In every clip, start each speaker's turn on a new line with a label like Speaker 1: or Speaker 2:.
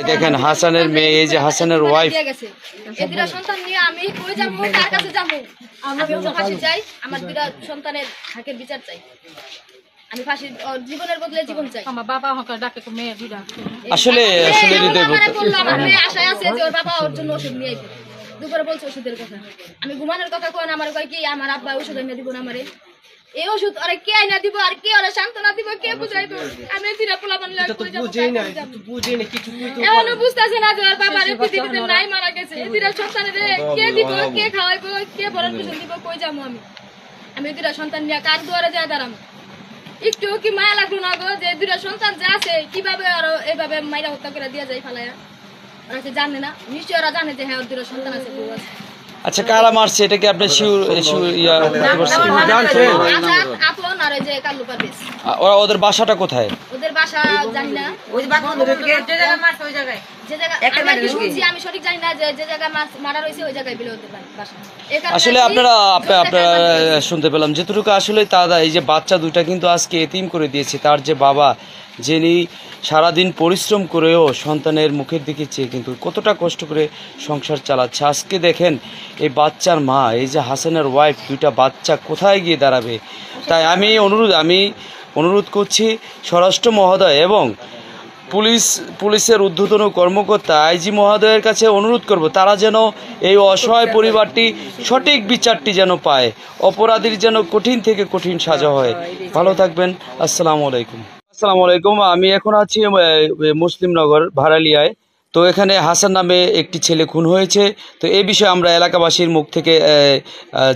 Speaker 1: দেখেন হাসানের মেয়ে, এই যে হাসানের ওয়াইফ।
Speaker 2: দুইটা সন্তান নিয়ে আমি কই যাব, কার কাছে যাব? আমি ফাঁসি চাই, আমার দুইটা সন্তানের হকের বিচার চাই। আমি ফাঁসি জীবনের বদলে জীবন চাই।
Speaker 3: আমার বাবা আমাকে ডাকে তো মেয়ে দুইটা।
Speaker 1: আসলে হৃদয়
Speaker 2: আমার মেয়ে আশায় আছে যে ওর বাবা ওর জন্য ওষুধ নিয়ে আইবে। দুপুরে বলছে ওষুধের কথা, আমি ঘুমানোর কথা কই না, আমার কয় কি আমার আব্বা ওষুধ এনে দিব না আমারে। এই ওষুধ ওরা কে আইনা দিব আর কে ওরা সান্ত্বনা দিব, কে বুঝাইব? আমি দিনা পোলা বানলে এখনো বুঝতেছে না যে ওর বাবার পৃথিবীতে নাই, মারা গেছে। এদিরা সন্তানের কে দিব, কে খাওয়াইব, কে ভরণ পোষণ দিব, কই যাবো আমি? আমি দুইটা সন্তান নিয়ে কার দুয়ারে যায় দাঁড়াবো? একটু কি মায়া লাগলো না গো যে দুইটা সন্তান যে আছে কিভাবে আরো এইভাবে মাইরা হত্যা করে দিয়ে যায় ফালাইয়া? ওরা কি জানে না? নিশ্চয়ই ওরা জানে যে হ্যাঁ ওর দুইটা সন্তান আছে, বউ আছে।
Speaker 1: আচ্ছা, কারা মারছে এটা কি আপনি
Speaker 2: আপন আর যে কাল্লু পারভেজ।
Speaker 1: ওদের বাসাটা কোথায়?
Speaker 2: ওদের বাসা জানি না, আমি সঠিক জানি না যে জায়গায় মারা রয়েছে ওই জায়গায় বিলে হতে পারে বাসা।
Speaker 1: আসলে আপনারা শুনতে পেলাম যেটুকু আসলে তারা এই যে বাচ্চা দুইটা কিন্তু আজকে এতিম করে দিয়েছে। তার যে বাবা, যিনি সারাদিন পরিশ্রম করেও সন্তানের মুখের দিকে চেয়ে কিন্তু কতটা কষ্ট করে সংসার চালাচ্ছে। আজকে দেখেন এই বাচ্চার মা, এই যে হাসানের ওয়াইফ, দুইটা বাচ্চা কোথায় গিয়ে দাঁড়াবে? তাই আমি অনুরোধ করছি স্বরাষ্ট্র মহোদয় এবং পুলিশের ঊর্ধ্বতন কর্মকর্তা আইজি মহোদয়ের কাছে অনুরোধ করব, তারা যেন এই অসহায় পরিবারটি সঠিক বিচারটি যেন পায়, অপরাধীর যেন কঠিন থেকে কঠিন সাজা হয়। ভালো থাকবেন। আসসালামু আলাইকুম। আসসালামু আলাইকুম। আমি এখন আছি মুসলিমনগর ভাড়ালিয়ায়। তো এখানে হাসান নামে একটি ছেলে খুন হয়েছে। তো এই বিষয়ে আমরা এলাকাবাসীর মুখ থেকে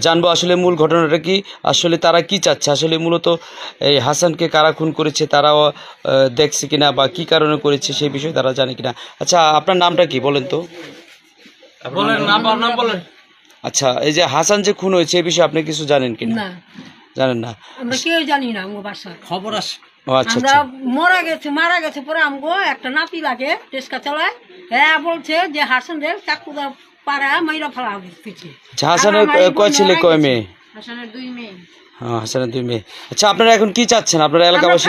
Speaker 1: জানবো আসলে মূল ঘটনাটা কি, আসলে তারা কি চাচ্ছে, আসলে মূলত এই হাসানকে কারা খুন করেছে তারাও দেখছে কিনা বা কি কারণে করেছে সেই বিষয়ে তারা জানে কিনা। আচ্ছা, আপনার নামটা কি বলেন তো? আচ্ছা, এই যে হাসান যে খুন হয়েছে এই বিষয়ে আপনি কিছু জানেন কিনা? জানেন না?
Speaker 3: আমরা কেউ জানি না, আমার বাসা
Speaker 4: খবর আসে।
Speaker 3: আমরা মারা গেছে পরে আমগো একটা নাতি লাগে টেস্কা চালায়, হ্যাঁ বলছে যে হাসানের চাকুদা পাড়া মাইরা ফেলা দিচ্ছে।
Speaker 1: হাসানের কয় ছেলে কয় মেয়ে?
Speaker 3: হাসানের 2 মেয়ে।
Speaker 1: হ্যাঁ, হাসানের 2 মেয়ে। আচ্ছা, আপনারা এখন কি চাচ্ছেন আপনারা এলাকাবাসী?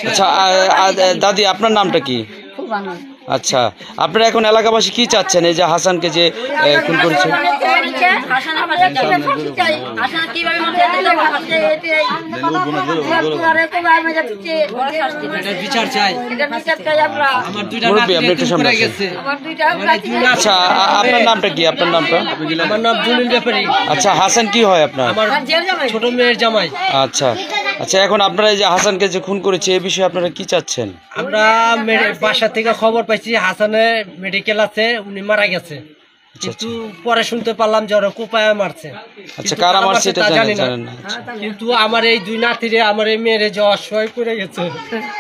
Speaker 1: আচ্ছা দাদি, আপনার নামটা কি? আচ্ছা, আপনারা এখন এলাকাবাসী কি চাচ্ছেন এই যে হাসানকে যে খুন করেছে? আচ্ছা, আপনার নামটা কি? আপনার নামটা?
Speaker 4: আমার নাম জুলিল ব্যাপারী।
Speaker 1: আচ্ছা, হাসান কি হয় আপনার?
Speaker 4: আমার ছোট মেয়ের জামাই।
Speaker 1: আচ্ছা আচ্ছা, এখন আপনারা এই যে হাসানকে যে খুন করেছে এই বিষয়ে আপনারা কি চাচ্ছেন?
Speaker 4: আমরা বাসা থেকে খবর পাইছি হাসানের মেডিকেল আছে, উনি মারা গেছে, কিন্তু পরে শুনতে পারলাম যে ওরা কোপায় মারছে।
Speaker 1: আচ্ছা, কারা মারছে এটা জানেন না?
Speaker 4: কিন্তু আমার এই 2 নাতিরে, আমার এই মেয়েরে যে অসহায় করে গেছে,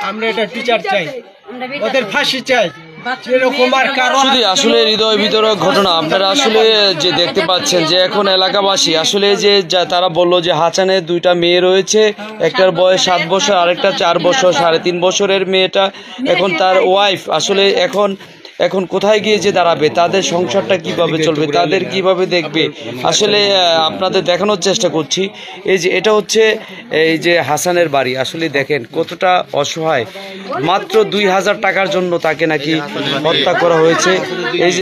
Speaker 4: আমরা এটা বিচার চাই, ওদের ফাঁসি চাই।
Speaker 1: আসলে হৃদয় বিতরক ঘটনা আপনারা আসলে যে দেখতে পাচ্ছেন যে এখন এলাকাবাসী আসলে যে তারা বললো যে হাসানের 2টা মেয়ে রয়েছে, একটার বয়স 7 বছর, আরেকটা 4 বছর, 3.5 বছরের মেয়েটা এখন তার ওয়াইফ। আসলে এখন কোথায় গিয়ে যে দাঁড়াবে, তাদের সংসারটা কিভাবে চলবে, তাদের কিভাবে দেখবে, আসলে আপনাদের দেখানোর চেষ্টা করছি। এই যে এটা হচ্ছে এই যে হাসানের বাড়ি, আসলে দেখেন কতটা অসহায়, মাত্র 2000 টাকার জন্য তাকে নাকি হত্যা করা হয়েছে। এই যে